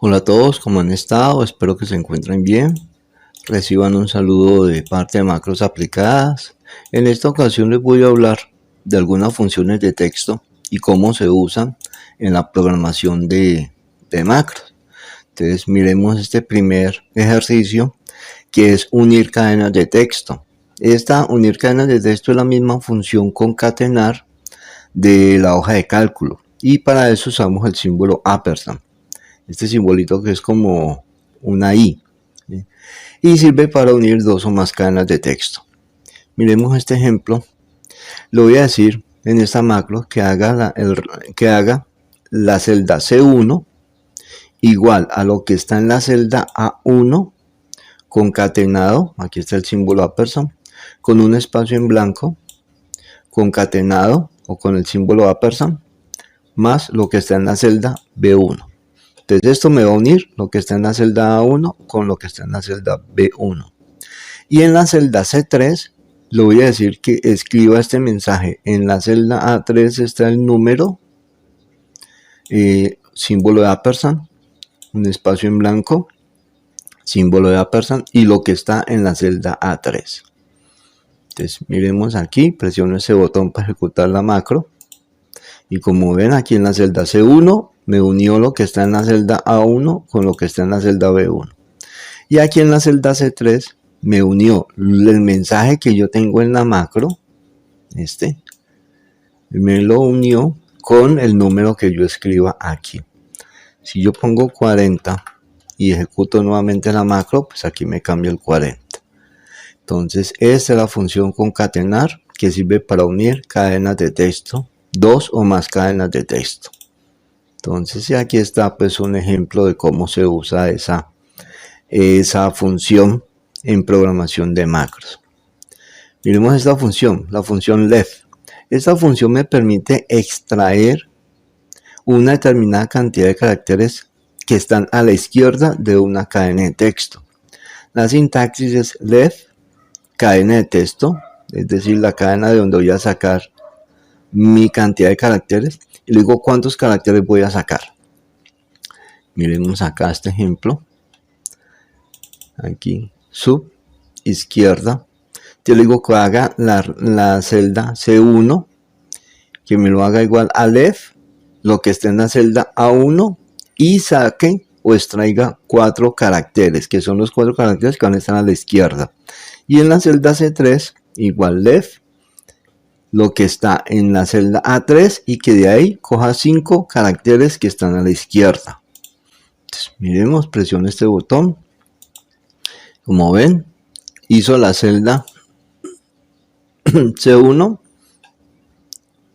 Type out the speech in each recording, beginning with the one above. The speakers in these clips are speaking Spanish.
Hola a todos, ¿cómo han estado? Espero que se encuentren bien. Reciban un saludo de parte de Macros Aplicadas. En esta ocasión les voy a hablar de algunas funciones de texto y cómo se usan en la programación de macros. Entonces miremos este primer ejercicio, que es unir cadenas de texto. Esta unir cadenas de texto es la misma función concatenar de la hoja de cálculo, y para eso usamos el símbolo ampersand. Este simbolito que es como una I, ¿sí? Y sirve para unir dos o más cadenas de texto. Miremos este ejemplo. Le voy a decir en esta macro que haga la celda C1 igual a lo que está en la celda A1 concatenado, aquí está el símbolo ampersand, con un espacio en blanco, concatenado o con el símbolo ampersand, más lo que está en la celda B1. Entonces esto me va a unir lo que está en la celda A1 con lo que está en la celda B1. Y en la celda C3 le voy a decir que escriba este mensaje. En la celda A3 está el número, símbolo de ampersand, un espacio en blanco, símbolo de ampersand, y lo que está en la celda A3. Entonces miremos aquí, presiono ese botón para ejecutar la macro. Y como ven, aquí en la celda C1 me unió lo que está en la celda A1 con lo que está en la celda B1. Y aquí en la celda C3 me unió el mensaje que yo tengo en la macro, me lo unió con el número que yo escriba aquí. Si yo pongo 40 y ejecuto nuevamente la macro, pues aquí me cambia el 40. Entonces esta es la función concatenar, que sirve para unir cadenas de texto, dos o más cadenas de texto. Entonces aquí está pues un ejemplo de cómo se usa esa función en programación de macros. Miremos esta función, la función left. Esta función me permite extraer una determinada cantidad de caracteres que están a la izquierda de una cadena de texto. La sintaxis es left, cadena de texto, es decir, la cadena de donde voy a sacar mi cantidad de caracteres, y luego cuántos caracteres voy a sacar. Miremos acá este ejemplo. Aquí, sub, izquierda. Yo le digo que haga la celda C1, que me lo haga igual a left, lo que esté en la celda A1, y saque o extraiga 4 caracteres, que son los 4 caracteres que van a estar a la izquierda. Y en la celda C3, igual left, lo que está en la celda A3, y que de ahí coja 5 caracteres que están a la izquierda. Entonces, miremos, presiono este botón. Como ven, hizo la celda C1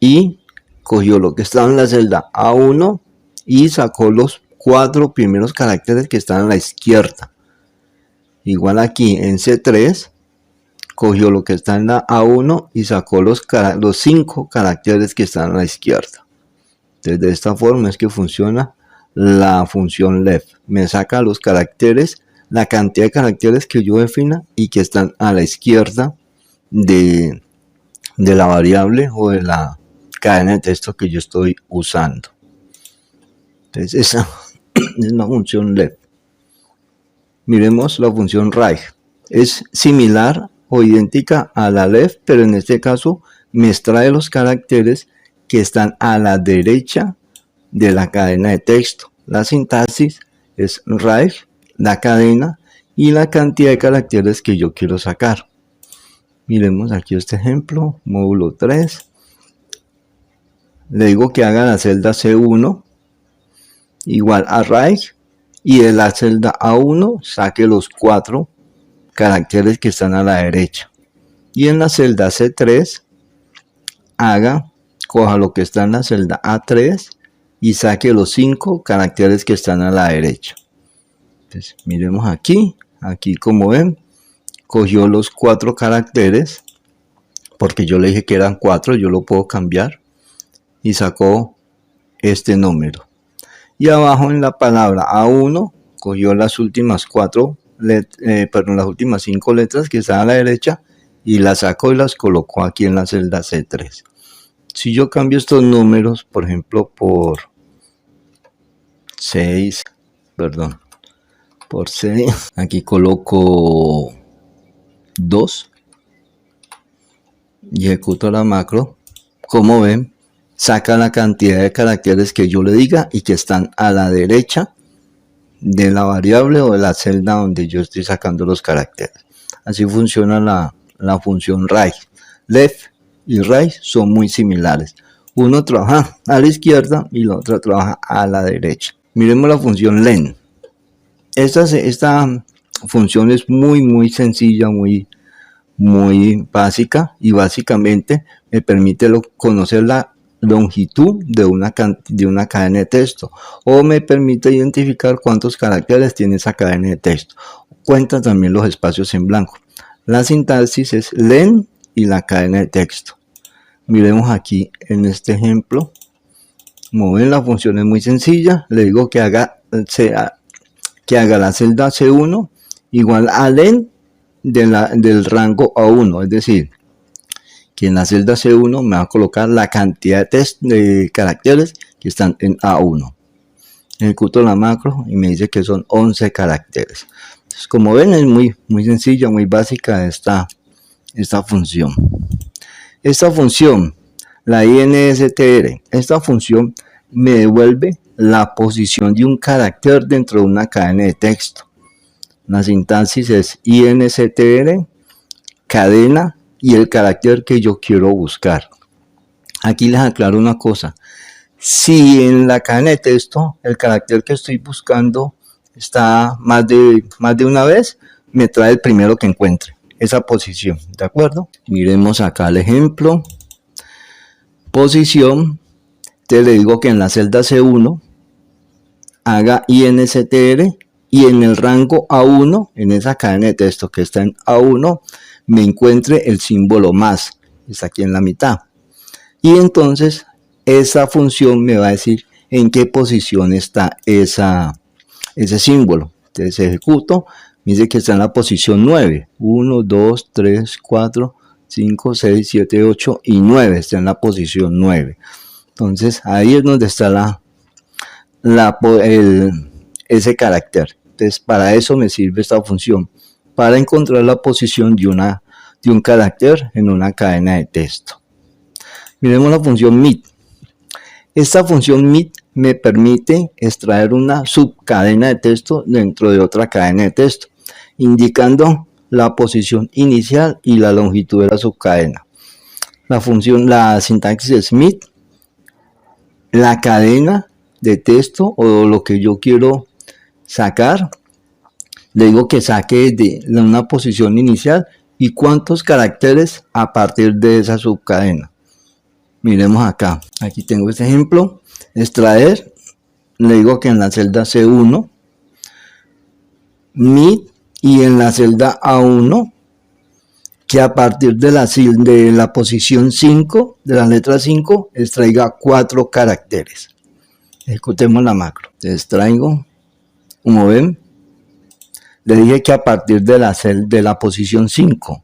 y cogió lo que estaba en la celda A1 y sacó los 4 primeros caracteres que están a la izquierda. Igual aquí en C3 cogió lo que está en la A1 y sacó los 5 caracteres que están a la izquierda. Entonces de esta forma es que funciona la función left. Me saca los caracteres, la cantidad de caracteres que yo defina y que están a la izquierda de la variable o de la cadena de texto que yo estoy usando. Entonces esa es una función left. Miremos la función right. Es similar o idéntica a la left, pero en este caso me extrae los caracteres que están a la derecha de la cadena de texto. La sintaxis es right, la cadena y la cantidad de caracteres que yo quiero sacar. Miremos aquí este ejemplo, módulo 3. Le digo que haga la celda C1 igual a right, y de la celda A1 saque los 4 caracteres que están a la derecha. Y en la celda C3 coja lo que está en la celda A3 y saque los 5 caracteres que están a la derecha. Entonces, miremos aquí como ven, cogió los 4 caracteres, porque yo le dije que eran 4, yo lo puedo cambiar, y sacó este número. Y abajo en la palabra A1 cogió las últimas 5 letras que están a la derecha y las sacó y las colocó aquí en la celda C3. Si yo cambio estos números, por ejemplo, por 6, perdón, por C. Aquí coloco 2 y ejecuto la macro. Como ven, saca la cantidad de caracteres que yo le diga y que están a la derecha de la variable o de la celda donde yo estoy sacando los caracteres. Así funciona la función right. Left y right son muy similares. Uno trabaja a la izquierda y la otra trabaja a la derecha. Miremos la función len. Esta función es muy sencilla, muy básica, y básicamente me permite conocer la longitud de una cadena de texto, o me permite identificar cuántos caracteres tiene esa cadena de texto. Cuenta también los espacios en blanco. La sintaxis es len y la cadena de texto. Miremos aquí en este ejemplo. Como ven, la función es muy sencilla. Le digo que haga la celda C1 igual a len del rango A1, es decir, que en la celda C1 me va a colocar la cantidad de caracteres que están en A1. Ejecuto la macro y me dice que son 11 caracteres. Entonces, como ven, es muy sencilla, muy básica esta función. Esta función, la instr, esta función me devuelve la posición de un carácter dentro de una cadena de texto. La sintaxis es instr, cadena y el carácter que yo quiero buscar. Aquí les aclaro una cosa. Si en la cadena de texto el carácter que estoy buscando está más de una vez, me trae el primero que encuentre, esa posición, ¿de acuerdo? Miremos acá el ejemplo. Posición, te le digo que en la celda C1 haga instr y en el rango A1, en esa cadena de texto que está en A1, me encuentre el símbolo más, está aquí en la mitad. Y entonces esa función me va a decir en qué posición está ese símbolo. Entonces ejecuto, me dice que está en la posición 9. 1, 2, 3, 4, 5, 6, 7, 8 y 9. Está en la posición 9. Entonces ahí es donde está ese carácter. Entonces para eso me sirve esta función, para encontrar la posición de un carácter en una cadena de texto. Miremos la función mit. Esta función mit me permite extraer una subcadena de texto dentro de otra cadena de texto, indicando la posición inicial y la longitud de la subcadena. La sintaxis es mit, la cadena de texto o lo que yo quiero sacar, le digo que saque de una posición inicial y cuántos caracteres a partir de esa subcadena. Miremos acá, aquí tengo este ejemplo. Extraer, le digo que en la celda C1 mit y en la celda A1 que a partir de la posición 5, de la letra 5, extraiga 4 caracteres. Ejecutemos la macro. Extraigo, como ven, le dije que a partir de la posición 5,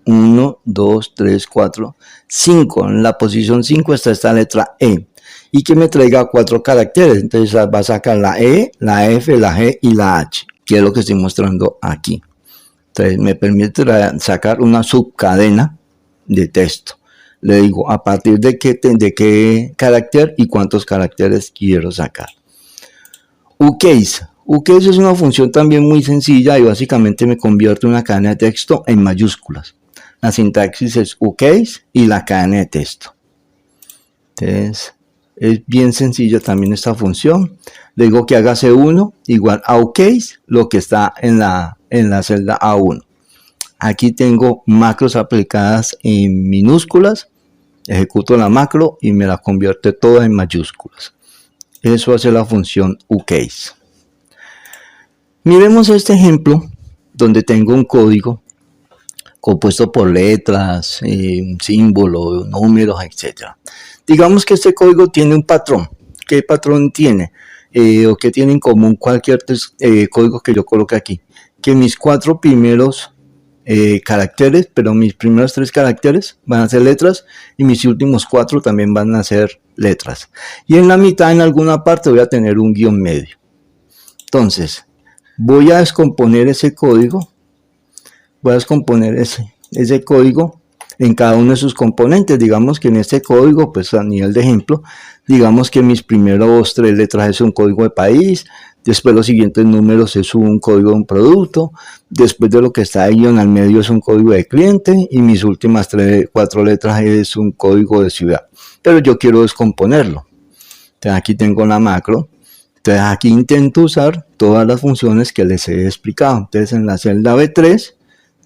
1, 2, 3, 4, 5, en la posición 5 está esta letra E, y que me traiga 4 caracteres. Entonces va a sacar la E, la F, la G y la H, que es lo que estoy mostrando aquí. Entonces me permite sacar una subcadena de texto. Le digo a partir de qué carácter y cuántos caracteres quiero sacar. UCase. UCase es una función también muy sencilla y básicamente me convierte una cadena de texto en mayúsculas. La sintaxis es UCase y la cadena de texto. Entonces es bien sencilla también esta función. Le digo que haga C1 igual a UCase, lo que está en la celda A1. Aquí tengo macros aplicadas en minúsculas. Ejecuto la macro y me la convierte toda en mayúsculas. Eso hace la función UCase. Miremos este ejemplo donde tengo un código compuesto por letras, símbolos, números, etc. Digamos que este código tiene un patrón. ¿Qué patrón tiene? O qué tiene en común cualquier código que yo coloque aquí. Que mis 4 primeros caracteres, pero mis primeros 3 caracteres van a ser letras y mis últimos 4 también van a ser letras. Y en la mitad, en alguna parte, voy a tener un guión medio. Entonces, voy a descomponer ese código, voy a descomponer ese código en cada uno de sus componentes. Digamos que en este código, pues a nivel de ejemplo, digamos que mis primeros 3 letras es un código de país, después los siguientes números es un código de un producto, después de lo que está ahí en el medio es un código de cliente y mis últimas 4 letras es un código de ciudad. Pero yo quiero descomponerlo. Entonces aquí tengo la macro. Entonces aquí intento usar todas las funciones que les he explicado. Entonces en la celda B3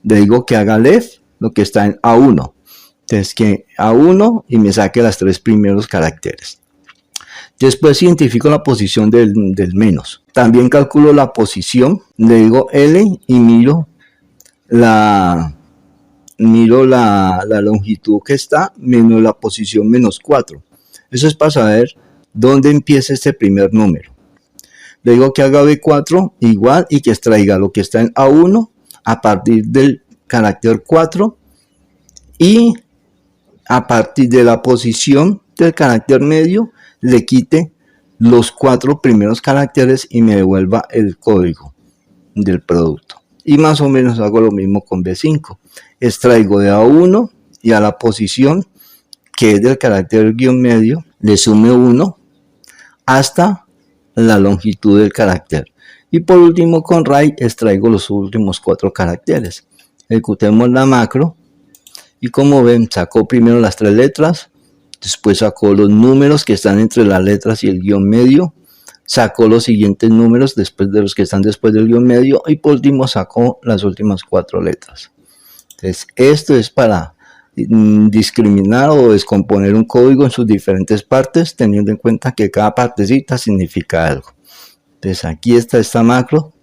le digo que haga left lo que está en A1. Entonces que A1 y me saque los 3 primeros caracteres. Después identifico la posición del menos. También calculo la posición. Le digo L y miro la longitud que está menos la posición menos 4. Eso es para saber dónde empieza este primer número. Le digo que haga B4 igual y que extraiga lo que está en A1 a partir del carácter 4 y a partir de la posición del carácter medio le quite los 4 primeros caracteres y me devuelva el código del producto. Y más o menos hago lo mismo con B5. Extraigo de A1 y a la posición que es del carácter guión medio le sume 1 hasta la longitud del carácter. Y por último con RAI extraigo los últimos 4 caracteres. Ejecutemos la macro y como ven sacó primero las 3 letras, después sacó los números que están entre las letras y el guión medio, sacó los siguientes números después de los que están después del guión medio y por último sacó las últimas 4 letras. Entonces esto es para discriminar o descomponer un código en sus diferentes partes, teniendo en cuenta que cada partecita significa algo. Entonces aquí está esta macro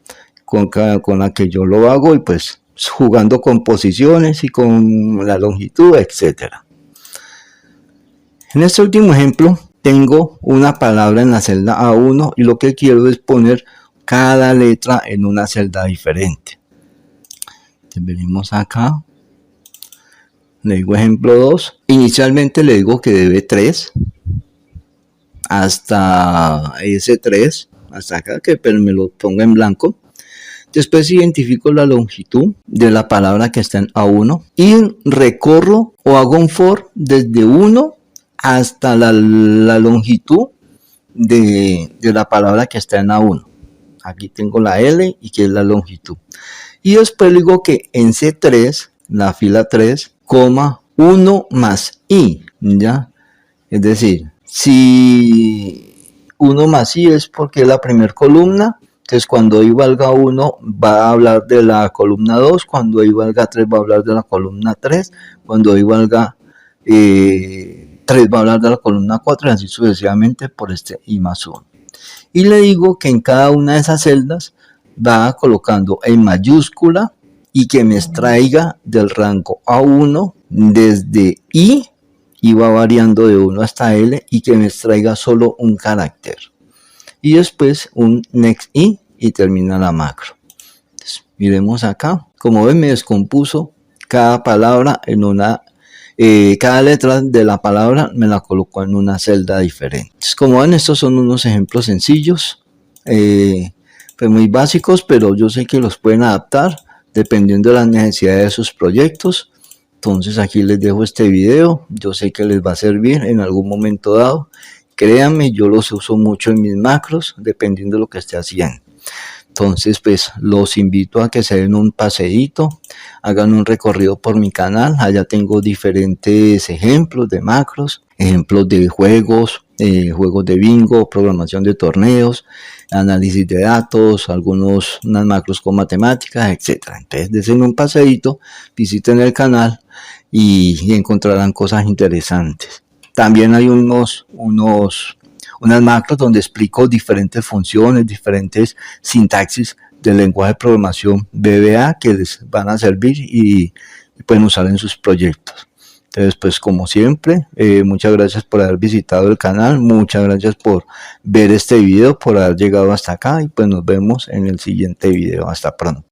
con la que yo lo hago y pues jugando con posiciones y con la longitud, etcétera. En este último ejemplo tengo una palabra en la celda A1 y lo que quiero es poner cada letra en una celda diferente. Entonces venimos acá, le digo ejemplo 2, inicialmente le digo que debe 3 hasta ese 3, hasta acá, que me lo ponga en blanco. Después identifico la longitud de la palabra que está en A1 y recorro o hago un for desde 1 hasta la longitud de la palabra que está en A1. Aquí tengo la L y que es la longitud. Y después digo que en C3, la fila 3, coma 1 más I, ¿ya? Es decir, si 1 más I es porque es la primera columna, entonces cuando I valga 1 va a hablar de la columna 2, cuando I valga 3 va a hablar de la columna 3, cuando I valga 3 va a hablar de la columna 4 y así sucesivamente por este I más 1. Y le digo que en cada una de esas celdas va colocando en mayúscula y que me extraiga del rango A1 desde I va variando de 1 hasta L y que me extraiga solo un carácter. Y después un next I y termina la macro. Entonces, miremos acá. Como ven, me descompuso cada palabra en una, cada letra de la palabra me la colocó en una celda diferente. Entonces, como ven, estos son unos ejemplos sencillos, pues muy básicos, pero yo sé que los pueden adaptar dependiendo de las necesidades de sus proyectos. Entonces aquí les dejo este video, yo sé que les va a servir en algún momento dado. Créanme, yo los uso mucho en mis macros, dependiendo de lo que esté haciendo. Entonces, pues, los invito a que se den un paseíto, hagan un recorrido por mi canal. Allá tengo diferentes ejemplos de macros, ejemplos de juegos, juegos de bingo, programación de torneos, análisis de datos, unas macros con matemáticas, etc. Entonces, dense un paseíto, visiten el canal y encontrarán cosas interesantes. También hay unas macros donde explico diferentes funciones, diferentes sintaxis del lenguaje de programación VBA que les van a servir y pueden usar en sus proyectos. Entonces, pues como siempre, muchas gracias por haber visitado el canal, muchas gracias por ver este video, por haber llegado hasta acá y pues nos vemos en el siguiente video. Hasta pronto.